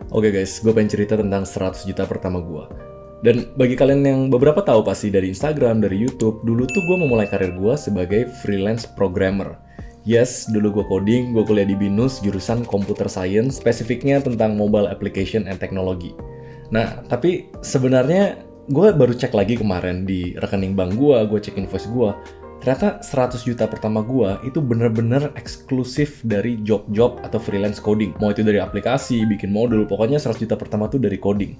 Oke guys, gue pengen cerita tentang 100 juta pertama gue. Dan bagi kalian yang beberapa tahu pasti dari Instagram, dari YouTube, dulu tuh gue memulai karir gue sebagai freelance programmer. Yes, dulu gue coding, gue kuliah di BINUS, jurusan Computer Science, spesifiknya tentang Mobile Application and Technology. Nah, tapi sebenarnya gue baru cek lagi kemarin di rekening bank gue cek invoice gue. Ternyata 100 juta pertama gue itu bener-bener eksklusif dari job-job atau freelance coding. Mau itu dari aplikasi, bikin modul, pokoknya 100 juta pertama tuh dari coding.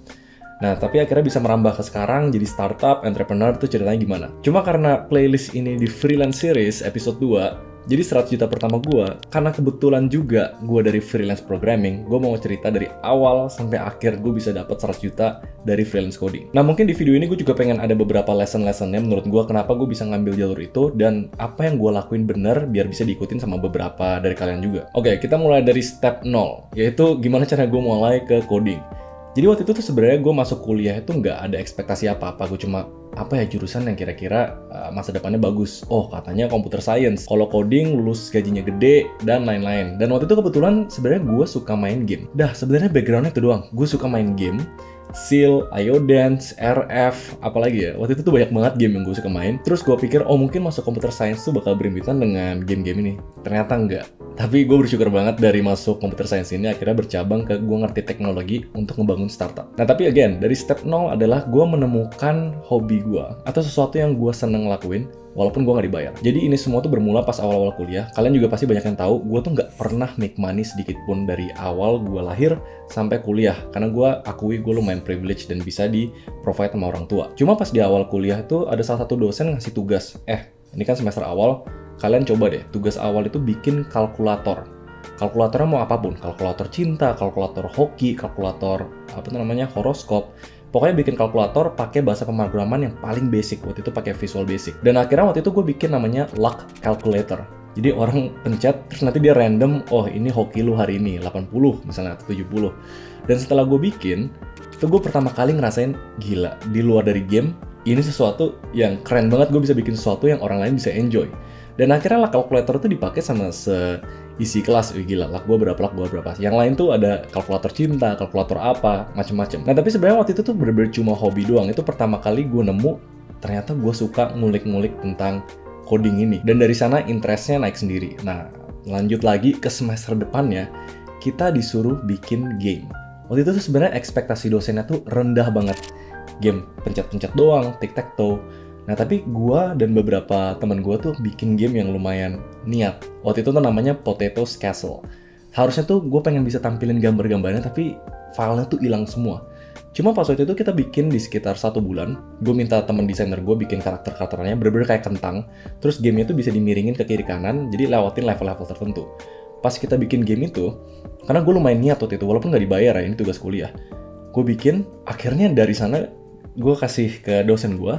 Nah, tapi akhirnya bisa merambah ke sekarang jadi startup, entrepreneur tuh ceritanya gimana. Cuma karena playlist ini di Freelance Series episode 2, jadi 100 juta pertama gue, karena kebetulan juga gue dari freelance programming, gue mau cerita dari awal sampai akhir gue bisa dapat 100 juta dari freelance coding. Nah, mungkin di video ini gue juga pengen ada beberapa lesson-lessonnya menurut gue kenapa gue bisa ngambil jalur itu dan apa yang gue lakuin bener biar bisa diikutin sama beberapa dari kalian juga. Oke, kita mulai dari step 0, yaitu gimana cara gue mulai ke coding. Jadi waktu itu tuh sebenarnya gue masuk kuliah itu nggak ada ekspektasi apa-apa, gue cuma apa ya jurusan yang kira-kira masa depannya bagus. Oh, katanya computer science. Kalau coding lulus gajinya gede dan lain-lain. Dan waktu itu kebetulan sebenarnya gue suka main game. Dah, sebenarnya backgroundnya itu doang. Gue suka main game. Seal, IO-Dance, RF, apalagi ya. Waktu itu tuh banyak banget game yang gue suka main. Terus gue pikir, oh mungkin masuk computer science tuh bakal berimpitan dengan game-game ini. Ternyata enggak. Tapi gue bersyukur banget dari masuk computer science ini akhirnya bercabang ke gue ngerti teknologi untuk ngebangun startup. Nah tapi again, dari step 0 adalah gue menemukan hobi gue atau sesuatu yang gue seneng lakuin walaupun gue nggak dibayar. Jadi ini semua tuh bermula pas awal-awal kuliah. Kalian juga pasti banyak yang tahu, gue tuh nggak pernah make money sedikit pun dari awal gue lahir sampai kuliah. Karena gue akui gue lumayan privilege dan bisa di-provide sama orang tua. Cuma pas di awal kuliah tuh ada salah satu dosen ngasih tugas. Ini kan semester awal, kalian coba deh, tugas awal itu bikin kalkulator. Kalkulatornya mau apapun, kalkulator cinta, kalkulator hoki, kalkulator horoskop. Pokoknya bikin kalkulator pakai bahasa pemrograman yang paling basic, waktu itu pakai Visual Basic. Dan akhirnya waktu itu gue bikin namanya luck calculator. Jadi orang pencet, terus nanti dia random, oh ini hoki lu hari ini, 80 misalnya, atau 70. Dan setelah gue bikin, itu gue pertama kali ngerasain, gila, di luar dari game, ini sesuatu yang keren banget, gue bisa bikin sesuatu yang orang lain bisa enjoy. Dan akhirnya luck calculator itu dipakai sama seisi kelas. Gila, luck gue berapa. Yang lain tuh ada kalkulator cinta, kalkulator apa, macem-macem. Nah tapi sebenarnya waktu itu tuh bener-bener cuma hobi doang. Itu pertama kali gue nemu, ternyata gue suka ngulik-ngulik tentang coding ini. Dan dari sana interestnya naik sendiri. Nah lanjut lagi ke semester depannya, kita disuruh bikin game. Waktu itu tuh sebenarnya ekspektasi dosennya tuh rendah banget. Game pencet-pencet doang, tic-tac-toe. Nah tapi gue dan beberapa teman gue tuh bikin game yang lumayan niat. Waktu itu tuh namanya Potatoes Castle. Harusnya tuh gue pengen bisa tampilin gambar-gambarnya tapi filenya tuh hilang semua. Cuma pas waktu itu kita bikin di sekitar 1 bulan. Gue minta teman desainer gue bikin karakter-karakternya bener-bener kayak kentang. Terus gamenya tuh bisa dimiringin ke kiri kanan, jadi lewatin level-level tertentu. Pas kita bikin game itu, karena gue lumayan niat waktu itu, walaupun gak dibayar ya, ini tugas kuliah. Gue bikin, akhirnya dari sana gue kasih ke dosen gue,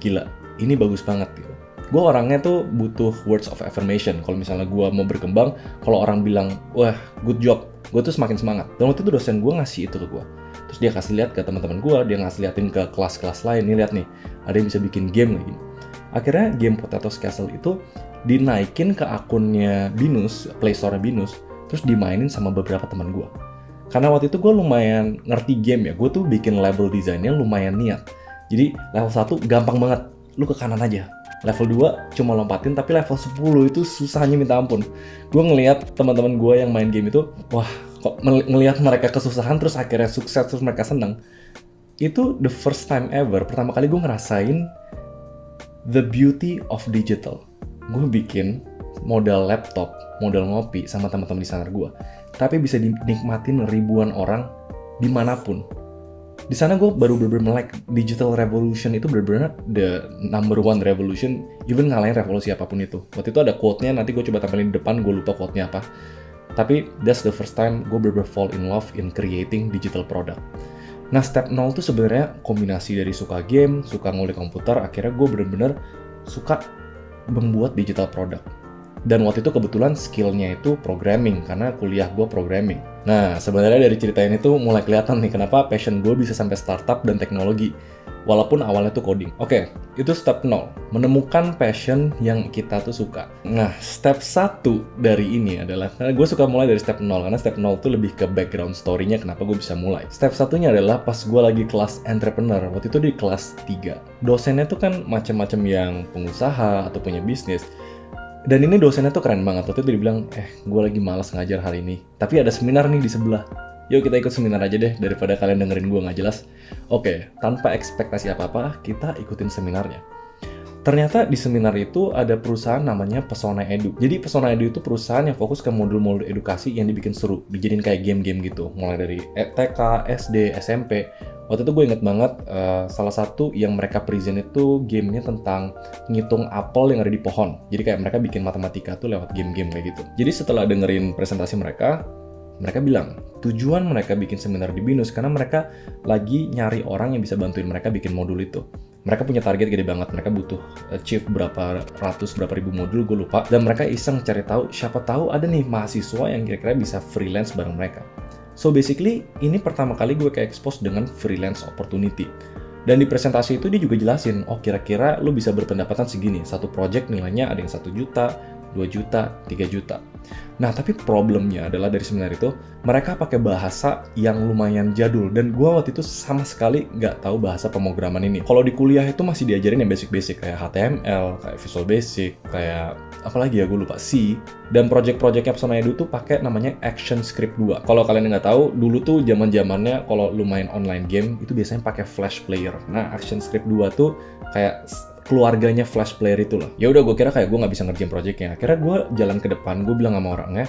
gila, ini bagus banget gitu. Gue orangnya tuh butuh words of affirmation. Kalau misalnya gue mau berkembang, kalau orang bilang, wah, good job, gue tuh semakin semangat. Dan waktu itu dosen gue ngasih itu ke gue. Terus dia kasih lihat ke teman-teman gue, dia ngasih liatin ke kelas-kelas lain. Nih lihat nih, ada yang bisa bikin game lagi. Akhirnya game Potatoes Castle itu dinaikin ke akunnya BINUS, Play Store BINUS, terus dimainin sama beberapa teman gue. Karena waktu itu gue lumayan ngerti game ya, gue tuh bikin level desainnya lumayan niat. Jadi level 1 gampang banget, lu ke kanan aja. Level 2 cuma lompatin, tapi level 10 itu susahnya minta ampun. Gue ngelihat teman-teman gue yang main game itu, wah kok ngelihat mereka kesusahan terus akhirnya sukses, terus mereka seneng. Itu the first time ever, pertama kali gue ngerasain the beauty of digital. Gue bikin modal laptop, modal ngopi sama teman-teman desainer gue. Tapi bisa dinikmatin ribuan orang dimanapun. Di sana gue baru bener-bener melek digital revolution itu bener-bener the number one revolution, even ngalahin revolusi apapun itu. Waktu itu ada quote-nya, nanti gue coba tampilin di depan, gue lupa quote-nya apa. Tapi that's the first time gue bener-bener fall in love in creating digital product. Nah step 0 tuh sebenarnya kombinasi dari suka game, suka ngulik komputer, akhirnya gue bener-bener suka membuat digital product. Dan waktu itu kebetulan skillnya itu programming, karena kuliah gue programming. Nah, sebenarnya dari cerita ini tuh mulai kelihatan nih kenapa passion gue bisa sampai startup dan teknologi, walaupun awalnya tuh coding. Oke, itu step 0, menemukan passion yang kita tuh suka. Nah, step 1 dari ini adalah, karena gue suka mulai dari step 0, karena step 0 tuh lebih ke background story-nya kenapa gue bisa mulai. Step satunya adalah pas gue lagi kelas entrepreneur, waktu itu di kelas 3. Dosennya tuh kan macam-macam yang pengusaha atau punya bisnis. Dan ini dosennya tuh keren banget. Waktu itu dia bilang, gue lagi malas ngajar hari ini, tapi ada seminar nih di sebelah. Yuk kita ikut seminar aja deh, daripada kalian dengerin gue nggak jelas. Oke, tanpa ekspektasi apa-apa, kita ikutin seminarnya. Ternyata di seminar itu ada perusahaan namanya Pesona Edu. Jadi Pesona Edu itu perusahaan yang fokus ke modul-modul edukasi yang dibikin seru, dijadiin kayak game-game gitu. Mulai dari TK, SD, SMP. Waktu itu gue inget banget, salah satu yang mereka present itu gamenya tentang ngitung apel yang ada di pohon. Jadi kayak mereka bikin matematika tuh lewat game-game kayak gitu. Jadi setelah dengerin presentasi mereka bilang, tujuan mereka bikin seminar di BINUS karena mereka lagi nyari orang yang bisa bantuin mereka bikin modul itu. Mereka punya target gede banget, mereka butuh achieve berapa ribu modul, gue lupa. Dan mereka iseng cari tahu, siapa tahu ada nih mahasiswa yang kira-kira bisa freelance bareng mereka. So basically, ini pertama kali gue kayak expose dengan freelance opportunity. Dan di presentasi itu dia juga jelasin, oh kira-kira lu bisa berpendapatan segini. Satu project nilainya ada yang 1 juta, 2 juta, 3 juta. Nah, tapi problemnya adalah dari seminar itu, mereka pakai bahasa yang lumayan jadul. Dan gue waktu itu sama sekali nggak tahu bahasa pemrograman ini. Kalau di kuliah itu masih diajarin yang basic-basic, kayak HTML, kayak Visual Basic, kayak apalagi ya, gue lupa, C. Dan project-projectnya Pesona Edu tuh pakai namanya ActionScript 2. Kalau kalian nggak tahu, dulu tuh zaman-zamannya kalau lu main online game, itu biasanya pakai Flash Player. Nah, ActionScript 2 tuh kayak keluarganya Flash Player itu lah. Ya udah, gue kira kayak gue nggak bisa ngerjain projectnya. Akhirnya gue jalan ke depan, gue bilang sama orangnya,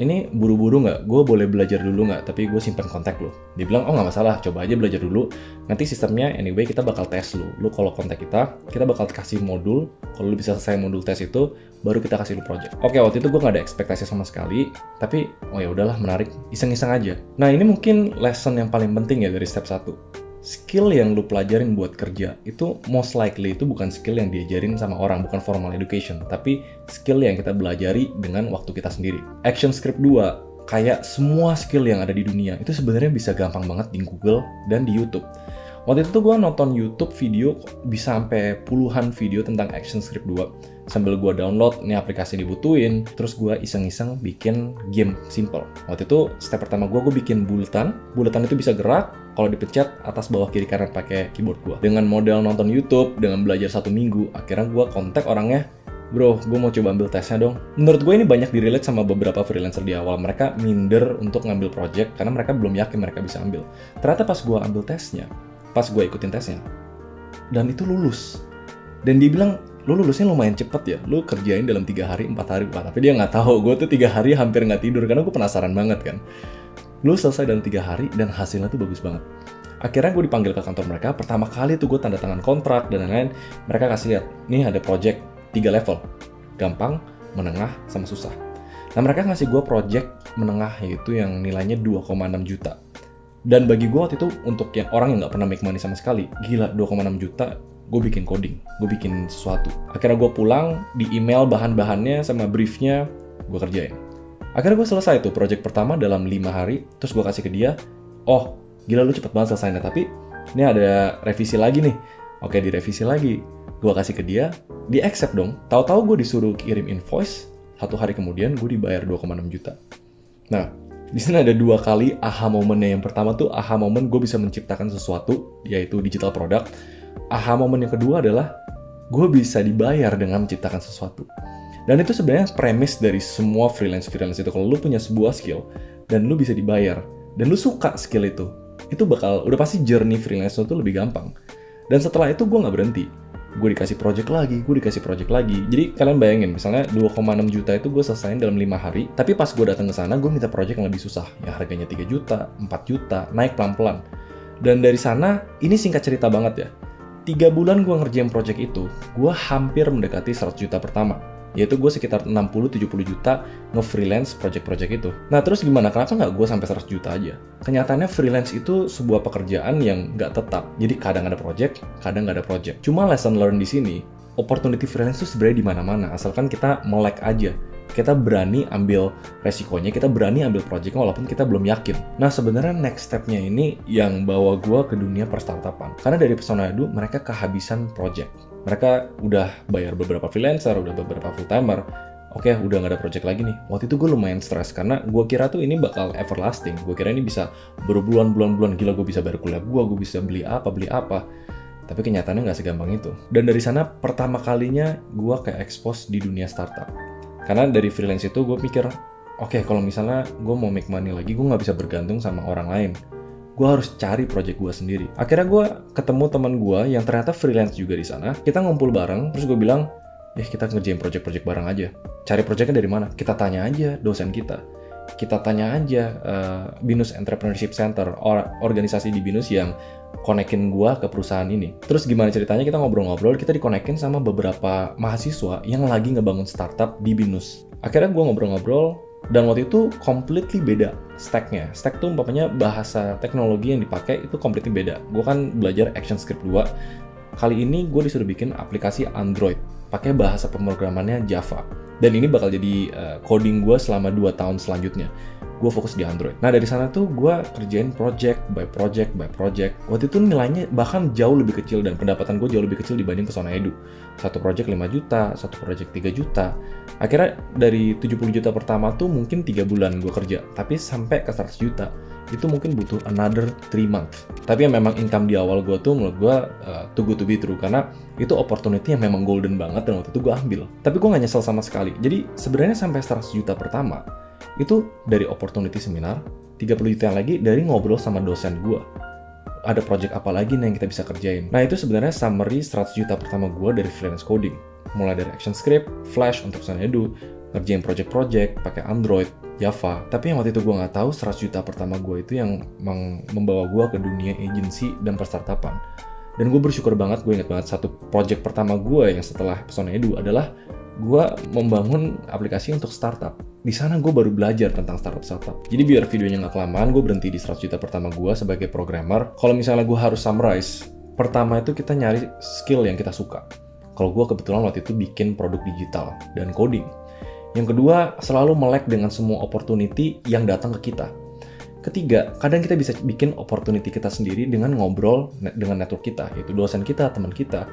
ini buru-buru nggak? Gue boleh belajar dulu nggak? Tapi gue simpen kontak lo. Dia bilang, oh nggak masalah, coba aja belajar dulu. Nanti sistemnya anyway kita bakal tes lo. Lo kalau kontak kita bakal kasih modul. Kalau lo bisa selesai modul tes itu, baru kita kasih lo project. Oke, waktu itu gue nggak ada ekspektasi sama sekali. Tapi, oh ya udahlah, menarik, iseng-iseng aja. Nah, ini mungkin lesson yang paling penting ya dari step 1. Skill yang lu pelajarin buat kerja itu most likely itu bukan skill yang diajarin sama orang, bukan formal education, tapi skill yang kita belajari dengan waktu kita sendiri. ActionScript 2, kayak semua skill yang ada di dunia, itu sebenarnya bisa gampang banget di Google dan di YouTube. Waktu itu tuh gue nonton YouTube video, bisa sampai puluhan video tentang ActionScript 2. Sambil gue download, ini aplikasi dibutuhin, terus gue iseng-iseng bikin game simple. Waktu itu step pertama gue bikin buletan itu bisa gerak, kalau dipencet atas bawah kiri kanan pakai keyboard gue. Dengan model nonton YouTube, dengan belajar 1 minggu, akhirnya gue kontak orangnya, bro, gue mau coba ambil tesnya dong. Menurut gue ini banyak di-relate sama beberapa freelancer di awal. Mereka minder untuk ngambil project karena mereka belum yakin mereka bisa ambil. Ternyata pas gue ambil tesnya, pas gue ikutin tesnya, dan itu lulus. Dan dia bilang, lu lulusnya lumayan cepet ya, lu kerjain dalam 3 hari, 4 hari, Pak. Tapi dia nggak tahu, gue tuh 3 hari hampir nggak tidur, karena gue penasaran banget kan. Lu selesai dalam 3 hari, dan hasilnya tuh bagus banget. Akhirnya gue dipanggil ke kantor mereka, pertama kali tuh gue tanda tangan kontrak, dan lain-lain. Mereka kasih lihat, nih ada project 3 level, gampang, menengah, sama susah. Nah mereka ngasih gue project menengah, yaitu yang nilainya 2,6 juta. Dan bagi gue waktu itu, untuk yang orang yang nggak pernah make money sama sekali, gila 2,6 juta, gue bikin coding, gue bikin sesuatu. Akhirnya gue pulang, di email bahan-bahannya sama briefnya, gue kerjain. Akhirnya gue selesai tuh project pertama dalam 5 hari, terus gue kasih ke dia, oh gila lu cepet banget selesainya, tapi ini ada revisi lagi nih. Oke, direvisi lagi. Gue kasih ke dia accept dong. Tahu-tahu gue disuruh kirim invoice, 1 hari kemudian gue dibayar 2,6 juta. Nah, di sini ada 2 kali aha momennya. Yang pertama tuh aha moment gue bisa menciptakan sesuatu, yaitu digital product. Aha moment yang kedua adalah gue bisa dibayar dengan menciptakan sesuatu. Dan itu sebenarnya premis dari semua freelance itu. Kalau lu punya sebuah skill dan lu bisa dibayar dan lu suka skill itu udah pasti journey freelance itu lebih gampang. Dan setelah itu gue nggak berhenti. Gue dikasih project lagi. Jadi kalian bayangin, misalnya 2,6 juta itu gue selesaiin dalam 5 hari. Tapi pas gue datang ke sana, gue minta project yang lebih susah. Yang harganya 3 juta, 4 juta, naik pelan-pelan. Dan dari sana, ini singkat cerita banget ya. 3 bulan gue ngerjain project itu, gue hampir mendekati 100 juta pertama. Yaitu gue sekitar 60-70 juta nge-freelance project-project itu. Nah terus gimana? Kenapa nggak gue sampai 100 juta aja? Kenyataannya freelance itu sebuah pekerjaan yang nggak tetap. Jadi kadang ada project, kadang nggak ada project. Cuma lesson learn di sini, opportunity freelance itu sebenarnya di mana-mana, asalkan kita melek aja. Kita berani ambil resikonya, kita berani ambil projectnya walaupun kita belum yakin. Nah sebenarnya next stepnya ini yang bawa gue ke dunia perstartupan. Karena dari Pesona Edu mereka kehabisan project. Mereka udah bayar beberapa freelancer, udah beberapa full timer. Oke, udah nggak ada project lagi nih. Waktu itu gue lumayan stres karena gue kira tuh ini bakal everlasting. Gue kira ini bisa berbulan-bulan gila, gue bisa bayar kuliah gue bisa beli apa. Tapi kenyataannya nggak segampang itu. Dan dari sana pertama kalinya gue kayak expose di dunia startup. Karena dari freelance itu gue pikir, oke, kalau misalnya gue mau make money lagi, gue nggak bisa bergantung sama orang lain. Gue harus cari project gue sendiri. Akhirnya gue ketemu teman gue yang ternyata freelance juga di sana. Kita ngumpul bareng, terus gue bilang, kita ngerjain project-project bareng aja. Cari projectnya dari mana? Kita tanya aja dosen kita. Kita tanya aja BINUS Entrepreneurship Center, organisasi di BINUS yang konekin gua ke perusahaan ini. Terus gimana ceritanya, kita ngobrol-ngobrol, kita dikonekin sama beberapa mahasiswa yang lagi ngebangun startup di BINUS. Akhirnya gua ngobrol-ngobrol, dan waktu itu completely beda stack-nya. Stack tuh umpamanya bahasa teknologi yang dipakai itu completely beda. Gua kan belajar ActionScript 2. Kali ini gue disuruh bikin aplikasi Android pakai bahasa pemrogramannya Java. Dan ini bakal jadi coding gue selama 2 tahun selanjutnya. Gue fokus di Android. Nah dari sana tuh gue kerjain project by project. Waktu itu nilainya bahkan jauh lebih kecil dan pendapatan gue jauh lebih kecil dibanding Pesona Edu. Satu project 5 juta, satu project 3 juta. Akhirnya dari 70 juta pertama tuh mungkin 3 bulan gue kerja. Tapi sampai ke 100 juta. Itu mungkin butuh another 3 months. Tapi yang memang income di awal gue tuh menurut gue too good to be true. Karena itu opportunity yang memang golden banget dan waktu itu gue ambil. Tapi gue gak nyesel sama sekali. Jadi sebenarnya sampai 100 juta pertama, itu dari opportunity seminar, 30 juta yang lagi dari ngobrol sama dosen gue. Ada project apa lagi nih yang kita bisa kerjain. Nah itu sebenarnya summary 100 juta pertama gue dari freelance coding. Mulai dari ActionScript, Flash untuk Pesona Edu, ngerjain project-project, pakai Android, Java. Tapi yang waktu itu gue nggak tahu 100 juta pertama gue itu yang membawa gue ke dunia agency dan perstartupan. Dan gue bersyukur banget, gue ingat banget satu project pertama gue yang setelah Pesona Edu adalah gue membangun aplikasi untuk startup. Di sana gue baru belajar tentang startup. Jadi biar videonya nggak kelamaan, gue berhenti di 100 juta pertama gue sebagai programmer. Kalau misalnya gue harus summarize, pertama itu kita nyari skill yang kita suka. Kalau gue kebetulan waktu itu bikin produk digital dan coding. Yang kedua, selalu melek dengan semua opportunity yang datang ke kita. Ketiga, kadang kita bisa bikin opportunity kita sendiri dengan ngobrol dengan network kita, yaitu dosen kita, teman kita.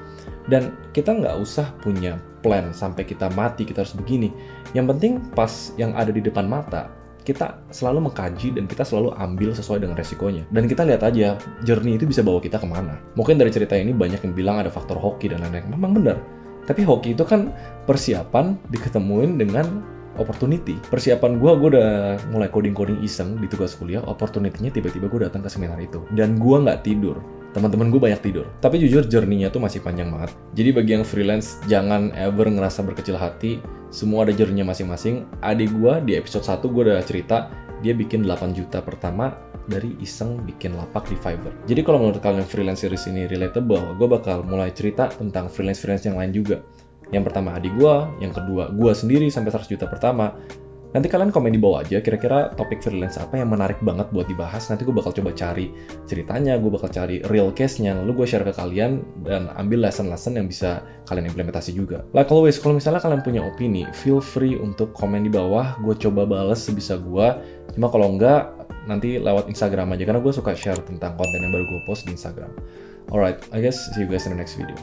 Dan kita nggak usah punya plan sampai kita mati, kita harus begini. Yang penting pas yang ada di depan mata, kita selalu mengkaji dan kita selalu ambil sesuai dengan resikonya. Dan kita lihat aja, journey itu bisa bawa kita kemana. Mungkin dari cerita ini banyak yang bilang ada faktor hoki dan lain-lain. Memang benar. Tapi hoki itu kan persiapan diketemuin dengan opportunity. Persiapan gue udah mulai coding-coding iseng di tugas kuliah, opportunity-nya tiba-tiba gue datang ke seminar itu. Dan gue nggak tidur. Teman-teman gue banyak tidur. Tapi jujur journey-nya tuh masih panjang banget. Jadi bagi yang freelance, jangan ever ngerasa berkecil hati. Semua ada journey-nya masing-masing. Adik gue di episode 1 gue udah cerita, dia bikin 8 juta pertama dari iseng bikin lapak di Fiverr. Jadi kalau menurut kalian freelance series ini relatable, gue bakal mulai cerita tentang freelance-freelance yang lain juga. Yang pertama adik gue, yang kedua gue sendiri sampai 100 juta pertama. Nanti kalian komen di bawah aja kira-kira topik freelance apa yang menarik banget buat dibahas. Nanti gue bakal coba cari ceritanya, gue bakal cari real case-nya, lalu gue share ke kalian dan ambil lesson-lesson yang bisa kalian implementasi juga. Like always, kalau misalnya kalian punya opini, feel free untuk komen di bawah, gue coba bales sebisa gue. Cuma kalau enggak, nanti lewat Instagram aja, karena gue suka share tentang konten yang baru gue post di Instagram. Alright, I guess see you guys in the next video.